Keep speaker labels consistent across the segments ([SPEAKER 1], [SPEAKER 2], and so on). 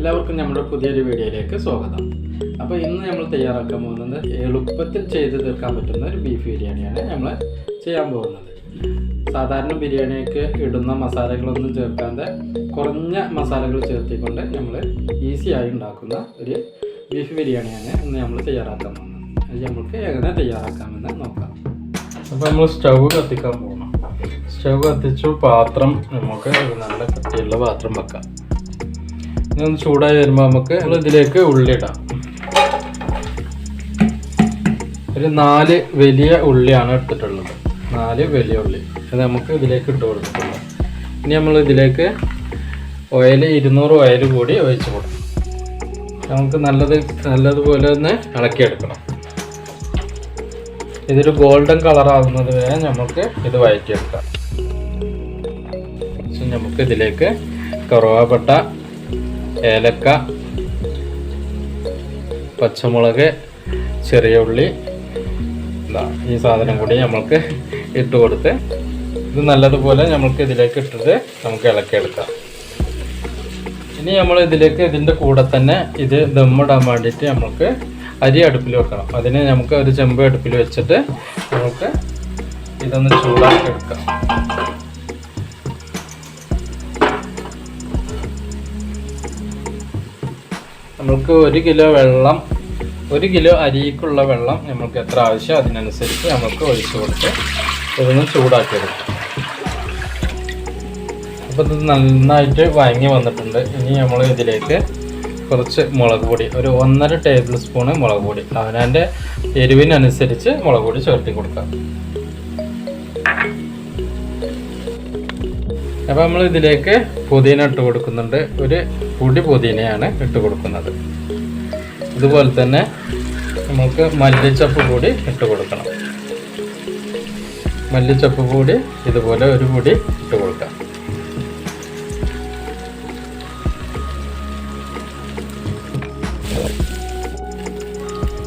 [SPEAKER 1] എല്ലാവർക്കും നമ്മുടെ പുതിയൊരു വീഡിയോയിലേക്ക് സ്വാഗതം. അപ്പോൾ ഇന്ന് നമ്മൾ തയ്യാറാക്കാൻ പോകുന്നത് എളുപ്പത്തിൽ ചെയ്ത് തീർക്കാൻ പറ്റുന്ന ഒരു ബീഫ് ബിരിയാണിയാണ് നമ്മൾ ചെയ്യാൻ പോകുന്നത്. സാധാരണ ബിരിയാണിക്ക് ഇടുന്ന മസാലകളൊന്നും ചേർക്കാതെ കുറഞ്ഞ മസാലകൾ ചേർത്തിക്കൊണ്ട് നമ്മൾ ഈസിയായി ഉണ്ടാക്കുന്ന ഒരു ബീഫ് ബിരിയാണിയാണ് ഇന്ന് നമ്മൾ തയ്യാറാക്കാൻ പോകുന്നത്. അത് നമുക്ക് എങ്ങനെ തയ്യാറാക്കാമെന്ന് നോക്കാം. അപ്പോൾ നമ്മൾ സ്റ്റൗ കത്തിക്കാൻ പോകണം. സ്റ്റൗ കത്തിച്ചു, പാത്രം നമുക്ക് നല്ല കട്ടിയുള്ള പാത്രം വെക്കാം. ഇതൊന്ന് ചൂടായി വരുമ്പോൾ നമുക്ക് ഇതിലേക്ക് ഉള്ളി ഇടാം. ഒരു 4 വലിയ ഉള്ളിയാണ് എടുത്തിട്ടുള്ളത്. 4 വലിയ ഉള്ളി അത് നമുക്ക് ഇതിലേക്ക് ഇട്ട് കൊടുത്തിട്ടുള്ളത്. ഇനി നമ്മൾ ഇതിലേക്ക് ഓയിൽ 200 ഓയിൽ കൂടി ഒഴിച്ച് കൊടുക്കും. നമുക്ക് നല്ലതുപോലെ ഒന്ന് ഇളക്കിയെടുക്കണം. ഇതൊരു ഗോൾഡൻ കളറാകുന്നത് വരെ നമുക്ക് ഇത് വഴറ്റിയെടുക്കാം. നമുക്ക് ഇതിലേക്ക് കറുവാപ്പട്ട, ഏലക്ക, പച്ചമുളക്, ചെറിയ ഉള്ളി, ഈ സാധനം കൂടി നമുക്ക് ഇട്ട് കൊടുത്ത് ഇത് നല്ലതുപോലെ നമുക്ക് ഇതിലേക്ക് ഇട്ടിട്ട് നമുക്ക് ഇളക്കിയെടുക്കാം. ഇനി നമ്മൾ ഇതിലേക്ക് ഇതിൻ്റെ കൂടെ തന്നെ ഇത് ദമ്മിടാൻ വേണ്ടിയിട്ട് നമുക്ക് അരി അടുപ്പിൽ വെക്കണം. അതിന് നമുക്ക് ഒരു ചെമ്പ് അടുപ്പിൽ വെച്ചിട്ട് നമുക്ക് ഇതൊന്ന് ചൂടാക്കി എടുക്കാം. നമുക്ക് 1 കിലോ വെള്ളം, 1 കിലോ അരിക്കുള്ള വെള്ളം നമുക്ക് എത്ര ആവശ്യം അതിനനുസരിച്ച് നമുക്ക് ഒഴിച്ചു കൊടുത്ത് ഇതൊന്ന് ചൂടാക്കിയെടുക്കാം. അപ്പോൾ ഇത് നന്നായിട്ട് വഴങ്ങി വന്നിട്ടുണ്ട്. ഇനി നമ്മൾ ഇതിലേക്ക് കുറച്ച് മുളക് പൊടി, ഒരു 1.5 ടേബിൾ സ്പൂണ് മുളക് പൊടി, അവനവൻ്റെ എരിവിനനുസരിച്ച് മുളക് പൊടി ചേർത്തി കൊടുക്കാം. അപ്പോൾ നമ്മൾ ഇതിലേക്ക് പുതിന ഇട്ട് കൊടുക്കുന്നുണ്ട്. ഒരു പൊടി പുതിനയാണ് ഇട്ട് കൊടുക്കുന്നത്. ഇതുപോലെ തന്നെ നമുക്ക് മല്ലിച്ചപ്പ് കൂടി ഇട്ട് കൊടുക്കണം. മല്ലിച്ചപ്പ് കൂടി ഇതുപോലെ ഒരു പൊടി ഇട്ട് കൊടുക്കാം.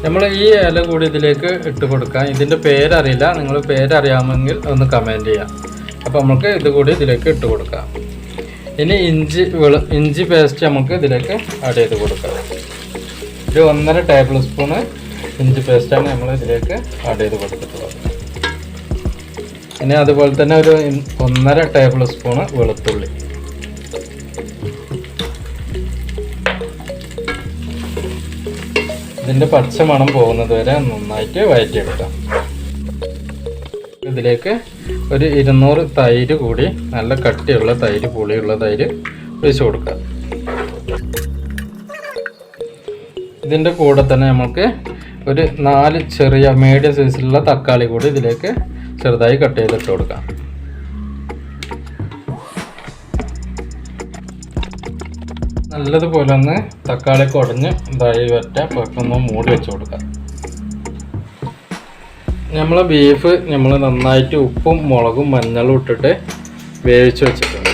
[SPEAKER 1] നമ്മൾ ഈ ഇല കൂടി ഇതിലേക്ക് ഇട്ട് കൊടുക്കാം. ഇതിൻ്റെ പേരറിയില്ല, നിങ്ങൾ പേരറിയാമെങ്കിൽ ഒന്ന് കമൻറ്റ് ചെയ്യാം. അപ്പോൾ നമുക്ക് ഇത് കൂടി ഇതിലേക്ക് ഇട്ട് കൊടുക്കാം. ഇനി ഇഞ്ചി പേസ്റ്റ് നമുക്ക് ഇതിലേക്ക് ആഡ് ചെയ്ത് കൊടുക്കാം. ഒരു 1.5 ടേബിൾ സ്പൂണ് ഇഞ്ചി പേസ്റ്റാണ് നമ്മൾ ഇതിലേക്ക് ആഡ് ചെയ്ത് കൊടുത്തിട്ടുള്ളത്. ഇനി അതുപോലെ തന്നെ ഒരു 1.5 ടേബിൾ സ്പൂണ് വെളുത്തുള്ളി. ഇതിൻ്റെ പച്ച മണം പോകുന്നത് വരെ നന്നായിട്ട് വഴറ്റിയെടുക്കാം. ഇതിലേക്ക് ഒരു 200 തൈര് കൂടി, നല്ല കട്ടിയുള്ള തൈര്, പുളിയുള്ള തൈര് ഒഴിച്ച് കൊടുക്കാം. ഇതിൻ്റെ കൂടെ തന്നെ നമുക്ക് ഒരു 4 ചെറിയ മീഡിയം സൈസിലുള്ള തക്കാളി കൂടി ഇതിലേക്ക് ചെറുതായി കട്ട് ചെയ്തിട്ട് കൊടുക്കാം. നല്ലതുപോലെ ഒന്ന് തക്കാളി കുടഞ്ഞ് ഇതായി വറ്റാൻ പുറത്തൊന്ന് മൂടി വെച്ച് കൊടുക്കാം. നമ്മൾ ബീഫ് നമ്മൾ നന്നായിട്ട് ഉപ്പും മുളകും മഞ്ഞളും ഇട്ടിട്ട് വേവിച്ച് വെച്ചിട്ടുണ്ട്.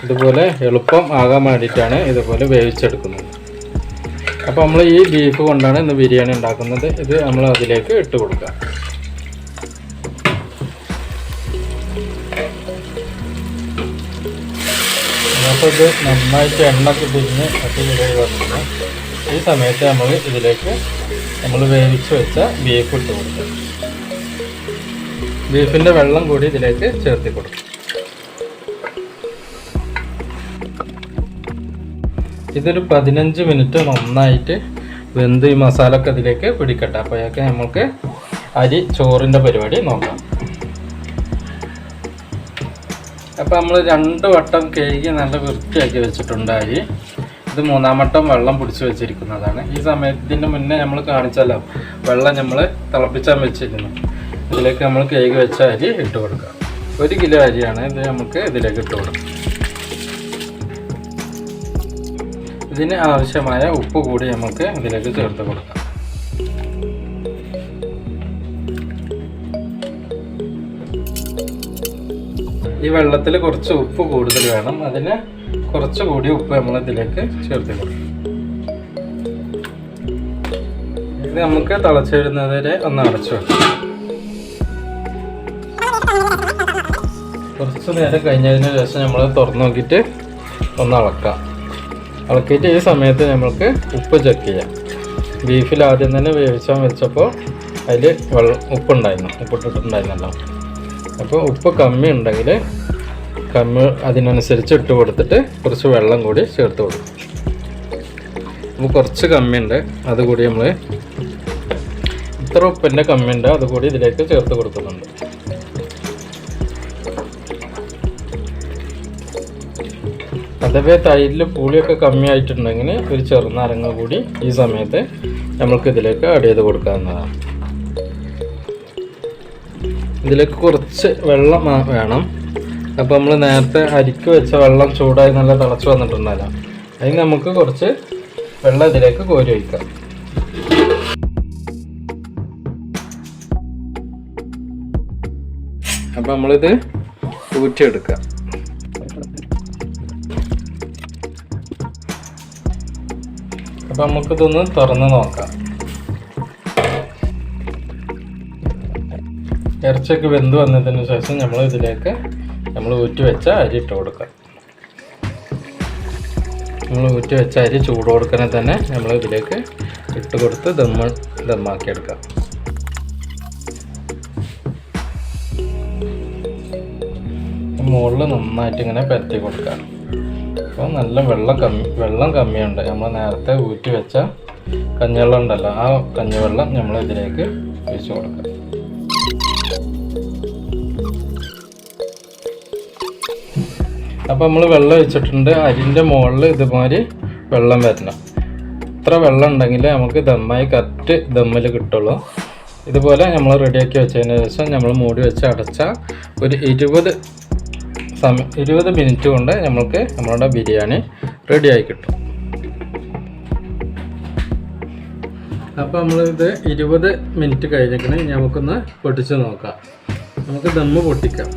[SPEAKER 1] ഇതുപോലെ എളുപ്പം ആകാൻ വേണ്ടിയിട്ടാണ് ഇതുപോലെ വേവിച്ചെടുക്കുന്നത്. അപ്പോൾ നമ്മൾ ഈ ബീഫ് കൊണ്ടാണ് ഇന്ന് ബിരിയാണി ഉണ്ടാക്കുന്നത്. ഇത് നമ്മൾ അതിലേക്ക് ഇട്ട് കൊടുക്കാം. അപ്പോൾ ഇത് നന്നായിട്ട് എണ്ണൊക്കെ തിരിഞ്ഞ് അടിപൊളിയായി വന്നിട്ട് ഈ സമയത്ത് നമ്മൾ ഇതിലേക്ക് നമ്മൾ വേവിച്ച് വെച്ച ബീഫ് ഇട്ട് കൊടുക്കാം. ബീഫിൻ്റെ വെള്ളം കൂടി ഇതിലേക്ക് ചേർത്തി കൊടുക്കും. ഇതൊരു 15 മിനിറ്റ് നന്നായിട്ട് വെന്ത് ഈ മസാലയൊക്കെ ഇതിലേക്ക് പിടിക്കട്ടെ. അപ്പോഴൊക്കെ നമുക്ക് ചോറിൻ്റെ പരിപാടി നോക്കാം. അപ്പോൾ നമ്മൾ 2 വട്ടം കഴുകി നല്ല വൃത്തിയാക്കി വെച്ചിട്ടുണ്ട് അരി. ഇത് 3-ാം വട്ടം വെള്ളം പിടിച്ച് വെച്ചിരിക്കുന്നതാണ്. ഈ സമയത്തിന് മുന്നേ നമ്മൾ കാണിച്ചാലോ, വെള്ളം നമ്മൾ തിളപ്പിച്ചാൽ വെച്ചിരുന്നു. ഇതിലേക്ക് നമ്മൾ കഴുകി വെച്ച അരി ഇട്ട് കൊടുക്കാം. 1 കിലോ അരിയാണ് ഇത്. നമുക്ക് ഇതിലേക്ക് ഇട്ട് കൊടുക്കാം. ഇതിന് ആവശ്യമായ ഉപ്പ് കൂടി നമുക്ക് ഇതിലേക്ക് ചേർത്ത് കൊടുക്കാം. ഈ വെള്ളത്തിൽ കുറച്ച് ഉപ്പ് കൂടുതൽ വേണം. അതിന് കുറച്ചുകൂടി ഉപ്പ് നമ്മൾ ഇതിലേക്ക് ചേർത്ത് കൊടുക്കും. ഇത് നമുക്ക് തിളച്ച് വരുന്നത് വരെ ഒന്ന് അടച്ചു വെക്കാം. കുറച്ച് നേരം കഴിഞ്ഞതിന് ശേഷം നമ്മൾ തുറന്നു നോക്കിയിട്ട് ഒന്ന് ഇളക്കാം. ഇളക്കിയിട്ട് ഈ സമയത്ത് നമുക്ക് ഉപ്പ് ചെക്ക് ചെയ്യാം. ബീഫിൽ ആദ്യം തന്നെ വേവിച്ചാൽ വെച്ചപ്പോൾ അതിൽ ഉപ്പിട്ടിട്ടുണ്ടായിരുന്നല്ലോ. അപ്പോൾ ഉപ്പ് കമ്മി ഉണ്ടെങ്കിൽ അതിനനുസരിച്ച് ഇട്ട് കൊടുത്തിട്ട് കുറച്ച് വെള്ളം കൂടി ചേർത്ത് കൊടുക്കും. അപ്പോൾ കുറച്ച് കമ്മിയുണ്ട്, അതുകൂടി നമ്മൾ ഇത്ര ഉപ്പിൻ്റെ കമ്മിയുണ്ട് അതുകൂടി ഇതിലേക്ക് ചേർത്ത് കൊടുക്കുന്നുണ്ട്. അഥവാ തൈരിൽ പുളിയൊക്കെ കമ്മിയായിട്ടുണ്ടെങ്കിൽ ഒരു ചെറുനാരങ്ങ കൂടി ഈ സമയത്ത് നമ്മൾക്ക് ഇതിലേക്ക് ആഡ് ചെയ്ത് കൊടുക്കാവുന്നതാണ്. ഇതിലേക്ക് കുറച്ച് വെള്ളം വേണം. അപ്പോൾ നമ്മൾ നേരത്തെ അരിക്ക് വെച്ച വെള്ളം ചൂടായി നല്ല തിളച്ച് വന്നിട്ടുണ്ടല്ലോ, അതിന് നമുക്ക് കുറച്ച് വെള്ളം ഇതിലേക്ക് കോരി ഒഴിക്കാം. അപ്പോൾ നമ്മളിത് ഊറ്റിയെടുക്കാം. അപ്പോൾ നമുക്കിതൊന്ന് തുറന്ന് നോക്കാം. ഇറച്ചിയൊക്കെ വെന്ത് വന്നതിന് ശേഷം നമ്മൾ ഊറ്റി വെച്ച അരി ഇട്ട് കൊടുക്കാം. നമ്മൾ ഊറ്റി വെച്ച അരി ചൂട് കൊടുക്കണേ തന്നെ നമ്മൾ ഇതിലേക്ക് ഇട്ട് കൊടുത്ത് ദമ്മാക്കിയെടുക്കാം. മുകളിൽ നന്നായിട്ട് ഇങ്ങനെ പരത്തി കൊടുക്കാം. അപ്പോൾ നല്ല വെള്ളം കമ്മിയുണ്ട്. നമ്മൾ നേരത്തെ ഊറ്റി വെച്ച കഞ്ഞിവെള്ളം ഉണ്ടല്ലോ, ആ കഞ്ഞിവെള്ളം നമ്മൾ ഇതിലേക്ക് ഒഴിച്ച് കൊടുക്കാം. അപ്പോൾ നമ്മൾ വെള്ളം ഒഴിച്ചിട്ടുണ്ട്. അരിൻ്റെ മുകളിൽ ഇതുമാതിരി വെള്ളം വരണം. ഇത്ര വെള്ളം ഉണ്ടെങ്കിൽ നമുക്ക് ദമ്മായി കറക്റ്റ് ദമ്മിൽ കിട്ടുള്ളൂ. ഇതുപോലെ നമ്മൾ റെഡിയാക്കി വെച്ചതിന് ശേഷം നമ്മൾ മൂടി വെച്ച് അടച്ചാൽ ഒരു 20 മിനിറ്റ് കൊണ്ട് നമ്മളുടെ ബിരിയാണി റെഡിയായി കിട്ടും. അപ്പോൾ നമ്മളിത് 20 മിനിറ്റ് കഴിഞ്ഞിട്ട് നമുക്കൊന്ന് പൊട്ടിച്ച് നോക്കാം. നമുക്ക് ദമ്മ് പൊട്ടിക്കാം.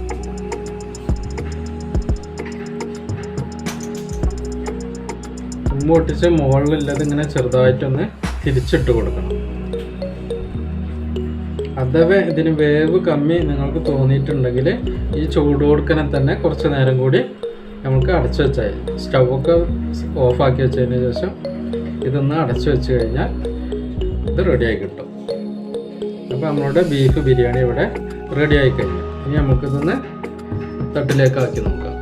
[SPEAKER 1] ദമ്മ് പൊട്ടിച്ച് മുകളിലുള്ളത് ഇങ്ങനെ ചെറുതായിട്ടൊന്ന് തിരിച്ചിട്ട് കൊടുക്കണം. അഥവാ ഇതിന് വേവ് കമ്മി നിങ്ങൾക്ക് തോന്നിയിട്ടുണ്ടെങ്കിൽ ഈ ചൂട് കൊടുക്കണെ തന്നെ കുറച്ച് നേരം കൂടി നമുക്ക് അടച്ചു വെച്ചാൽ സ്റ്റൗവൊക്കെ ഓഫാക്കി വെച്ചതിന് ശേഷം ഇതൊന്ന് അടച്ചു വെച്ച് കഴിഞ്ഞാൽ ഇത് റെഡിയായി കിട്ടും. അപ്പോൾ നമ്മളുടെ ബീഫ് ബിരിയാണി ഇവിടെ റെഡിയായി കഴിഞ്ഞു. ഇനി നമുക്കിതൊന്ന് തട്ടിലേക്ക് ആക്കി നോക്കാം.